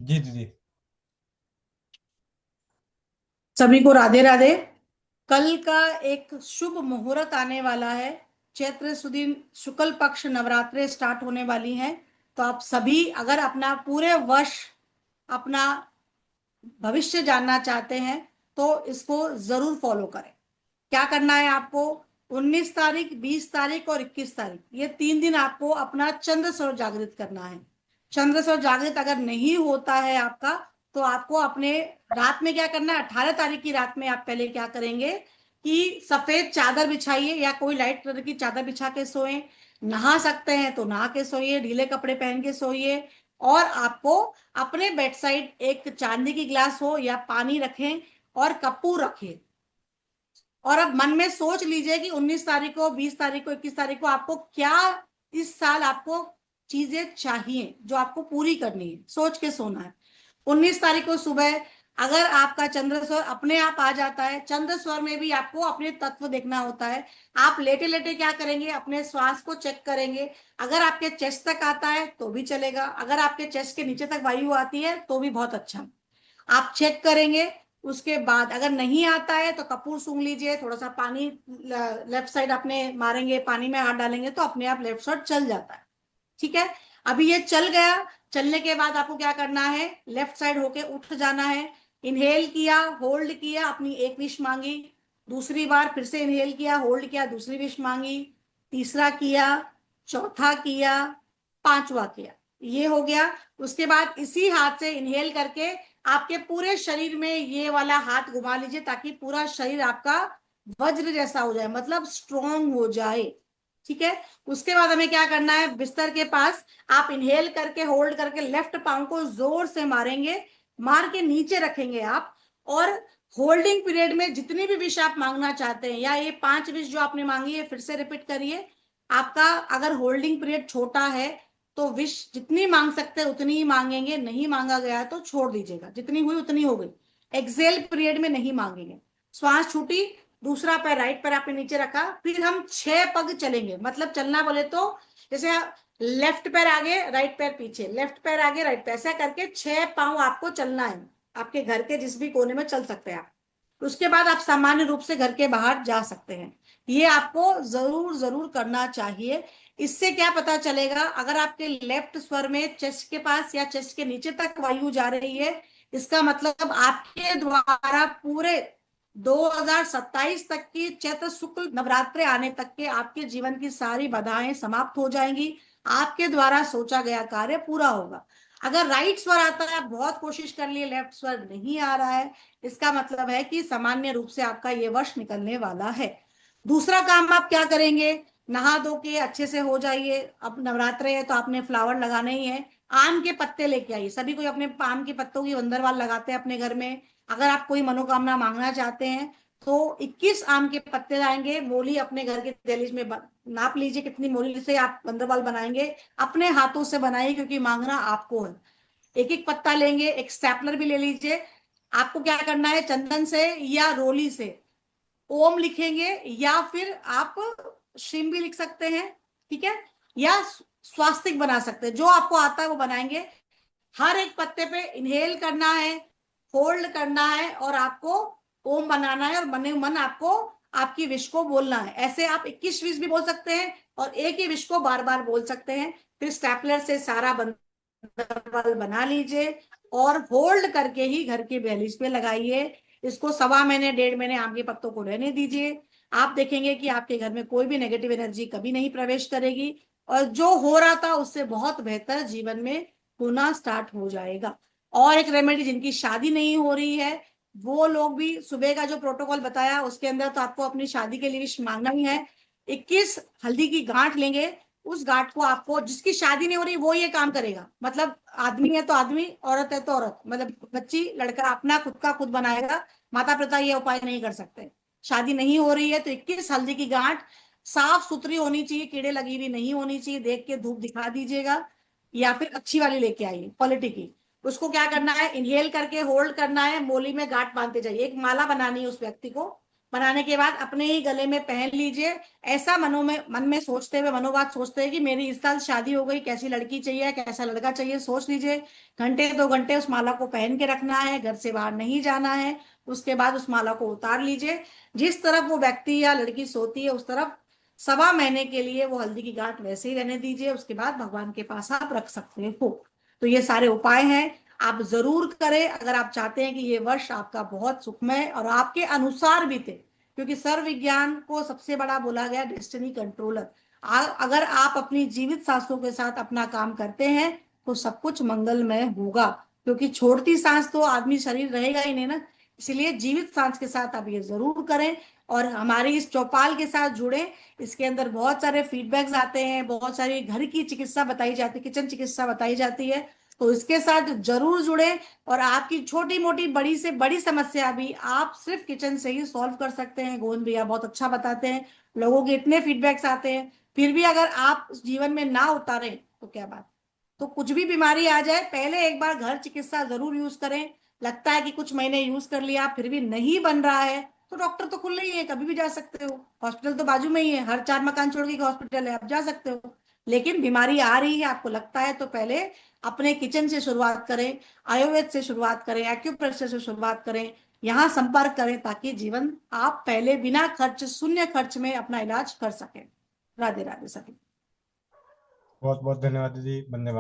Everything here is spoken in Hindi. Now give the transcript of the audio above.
जी दीदी। सभी को राधे राधे। कल का एक शुभ मुहूर्त आने वाला है। चैत्र सुदीन शुक्ल पक्ष नवरात्रे स्टार्ट होने वाली हैं। तो आप सभी अगर अपना पूरे वर्ष अपना भविष्य जानना चाहते हैं तो इसको जरूर फॉलो करें। क्या करना है आपको? 19 तारीख, 20 तारीख और 21 तारीख, ये 3 दिन आपको अपना चंद्र सौर जागृत करना है। चंद्र सौर जागृत अगर नहीं होता है आपका, तो आपको अपने रात में क्या करना है, 18 तारीख की रात में आप पहले क्या करेंगे कि सफेद चादर बिछाइए या कोई लाइट कलर की चादर बिछा के सोएं। नहा सकते हैं तो नहा के सोइए, ढीले कपड़े पहन के सोइए। और आपको अपने बेड साइड एक चांदी की गिलास हो या पानी रखें और कपूर रखें। और अब मन में सोच लीजिए कि 19 तारीख को, 20 तारीख को, 21 तारीख को आपको क्या, इस साल आपको चीजें चाहिए जो आपको पूरी करनी है, सोच के सोना है। 19 तारीख को सुबह अगर आपका चंद्र स्वर अपने आप आ जाता है, चंद्र स्वर में भी आपको अपने तत्व देखना होता है। आप लेटे लेटे क्या करेंगे, अपने श्वास को चेक करेंगे। अगर आपके चेस्ट तक आता है तो भी चलेगा, अगर आपके चेस्ट के नीचे तक वायु आती है तो भी बहुत अच्छा। आप चेक करेंगे। उसके बाद अगर नहीं आता है तो कपूर सूंघ लीजिए, थोड़ा सा पानी लेफ्ट साइड अपने मारेंगे, पानी में हाथ डालेंगे तो अपने आप लेफ्ट साइड चल जाता है। ठीक है। अभी ये चल गया। चलने के बाद आपको क्या करना है, लेफ्ट साइड होके उठ जाना है। इनहेल किया, होल्ड किया, अपनी एक विश मांगी। दूसरी बार फिर से इनहेल किया, होल्ड किया, दूसरी विश मांगी। तीसरा किया, चौथा किया, पांचवा किया। ये हो गया। उसके बाद इसी हाथ से इनहेल करके आपके पूरे शरीर में ये वाला हाथ घुमा लीजिए ताकि पूरा शरीर आपका वज्र जैसा हो जाए, मतलब स्ट्रोंग हो जाए। ठीक है। उसके बाद हमें क्या करना है, बिस्तर के पास आप इनहेल करके होल्ड करके लेफ्ट पांव को जोर से मारेंगे, मार के नीचे रखेंगे आप। और होल्डिंग पीरियड में जितनी भी विश आप मांगना चाहते हैं, या ये 5 विश जो आपने मांगी है फिर से रिपीट करिए। आपका अगर होल्डिंग पीरियड छोटा है तो विश जितनी मांग सकते हैं उतनी ही मांगेंगे, नहीं मांगा गया तो छोड़ दीजिएगा, जितनी हुई उतनी हो गई। एक्सेल पीरियड में नहीं मांगेंगे। श्वास छूटी, दूसरा पैर राइट पैर आपने नीचे रखा, फिर हम 6 पग चलेंगे। मतलब चलना बोले तो जैसे लेफ्ट पैर आगे, राइट पैर पीछे, लेफ्ट पैर आगे, राइट पैर, ऐसा करके 6 पांव आपको चलना है। आपके घर के जिस भी कोने में चल सकते हैं आप। उसके बाद आप सामान्य रूप से घर के बाहर जा सकते हैं। ये आपको जरूर जरूर करना चाहिए। इससे क्या पता चलेगा, अगर आपके लेफ्ट स्वर में चेस्ट के पास या चेस्ट के नीचे तक वायु जा रही है, इसका मतलब आपके द्वारा पूरे 2027 तक की चैत्र शुक्ल नवरात्रे आने तक के आपके जीवन की सारी बाधाएं समाप्त हो जाएंगी। आपके द्वारा सोचा गया कार्य पूरा होगा। अगर राइट स्वर आता है, आप बहुत कोशिश कर लिए, लेफ्ट स्वर नहीं आ रहा है, इसका मतलब है कि सामान्य रूप से आपका ये वर्ष निकलने वाला है। दूसरा काम आप क्या करेंगे, नहा धो के अच्छे से हो जाइए। अब नवरात्रे है तो आपने फ्लावर लगाने ही है। आम के पत्ते लेके आइए, सभी कोई अपने आम के पत्तों की वंदरवाल लगाते हैं अपने घर में। अगर आप कोई मनोकामना मांगना चाहते हैं तो 21 आम के पत्ते लाएंगे। मोली अपने घर के दहलीज में नाप लीजिए कितनी मोली से आप वंदरवाल बनाएंगे। अपने हाथों से बनाइए क्योंकि मांगना आपको है। एक एक पत्ता लेंगे, एक स्टेपलर भी ले लीजिए। आपको क्या करना है, चंदन से या रोली से ओम लिखेंगे, या फिर आप शिम भी लिख सकते हैं। ठीक है। या स्वास्तिक बना सकते हैं, जो आपको आता है वो बनाएंगे। हर एक पत्ते पे इनहेल करना है, होल्ड करना है, और आपको ओम बनाना है, और मने मन आपको आपकी विश को बोलना है। ऐसे आप 21 विश भी बोल सकते हैं और एक ही विश को बार बार बोल सकते हैं। फिर स्टेपलर से सारा बंडल बना लीजिए और होल्ड करके ही घर की दहलीज पे लगाइए। इसको सवा महीने, 1.5 महीने आम के पत्तों को रहने दीजिए। आप देखेंगे कि आपके घर में कोई भी नेगेटिव एनर्जी कभी नहीं प्रवेश करेगी, और जो हो रहा था उससे बहुत बेहतर जीवन में होना स्टार्ट हो जाएगा। और एक रेमेडी, जिनकी शादी नहीं हो रही है वो लोग भी सुबह का जो प्रोटोकॉल बताया उसके अंदर तो आपको अपनी शादी के लिए विश मांगना ही है। 21 हल्दी की गांठ लेंगे। उस गांठ को आपको, जिसकी शादी नहीं हो रही वो ये काम करेगा, मतलब आदमी है तो आदमी, औरत है तो औरत, मतलब बच्ची लड़का अपना खुद का खुद बनाएगा। माता पिता ये उपाय नहीं कर सकते। शादी नहीं हो रही है तो 21 हल्दी की गांठ साफ सुथरी होनी चाहिए, कीड़े लगी हुई नहीं होनी चाहिए, देख के धूप दिखा दीजिएगा। या फिर अच्छी वाली लेके आइए, क्वालिटी की। उसको क्या करना है, इनहेल करके होल्ड करना है, मोली में गांठ बांधते जाइए, एक माला बनानी है उस व्यक्ति को। बनाने के बाद अपने ही गले में पहन लीजिए। ऐसा मन में सोचते हुए, मनोबात सोचते हुए कि मेरी इस साल शादी हो गई, कैसी लड़की चाहिए, कैसा लड़का चाहिए, सोच लीजिए। घंटे 2 घंटे उस माला को पहन के रखना है, घर से बाहर नहीं जाना है। उसके बाद उस माला को उतार लीजिए। जिस तरफ वो व्यक्ति या लड़की सोती है उस तरफ 1.25 महीने के लिए वो हल्दी की गांठ वैसे ही रहने दीजिए। उसके बाद भगवान के पास आप रख सकते हो। तो ये सारे उपाय हैं, आप जरूर करें अगर आप चाहते हैं कि ये वर्ष आपका बहुत सुखमय और आपके अनुसार बीते। क्योंकि सर्व विज्ञान को सबसे बड़ा बोला गया डेस्टिनी कंट्रोलर। अगर आप अपनी जीवित सांसों के साथ अपना काम करते हैं तो सब कुछ मंगलमय होगा। क्योंकि छोड़ती सांस तो आदमी शरीर रहेगा ही नहीं ना। इसलिए जीवित सांस के साथ आप ये जरूर करें। और हमारी इस चौपाल के साथ जुड़े। इसके अंदर बहुत सारे फीडबैक्स आते हैं, बहुत सारी घर की चिकित्सा बताई जाती है, किचन चिकित्सा बताई जाती है। तो इसके साथ जरूर जुड़े। और आपकी छोटी मोटी बड़ी से बड़ी समस्या भी आप सिर्फ किचन से ही सॉल्व कर सकते हैं। गोविंद भैया बहुत अच्छा बताते हैं। लोगों के इतने फीडबैक्स आते हैं। फिर भी अगर आप जीवन में ना उतारें तो क्या बात। तो कुछ भी बीमारी आ जाए पहले एक बार घर चिकित्सा जरूर यूज करें। लगता है कि कुछ महीने यूज कर लिया फिर भी नहीं बन रहा है तो डॉक्टर तो खुले ही है, कभी भी जा सकते हो। हॉस्पिटल तो बाजू में ही है, हर 4 मकान छोड़ के हॉस्पिटल है, आप जा सकते हो। लेकिन बीमारी आ रही है आपको लगता है तो पहले अपने किचन से शुरुआत करें, आयुर्वेद से शुरुआत करें, एक्यूप्रेशर से शुरुआत करें। यहाँ संपर्क करें ताकि जीवन आप पहले बिना खर्च, शून्य खर्च में अपना इलाज कर सकें। राधे राधे सभी। बहुत बहुत धन्यवाद दीदी, वंदे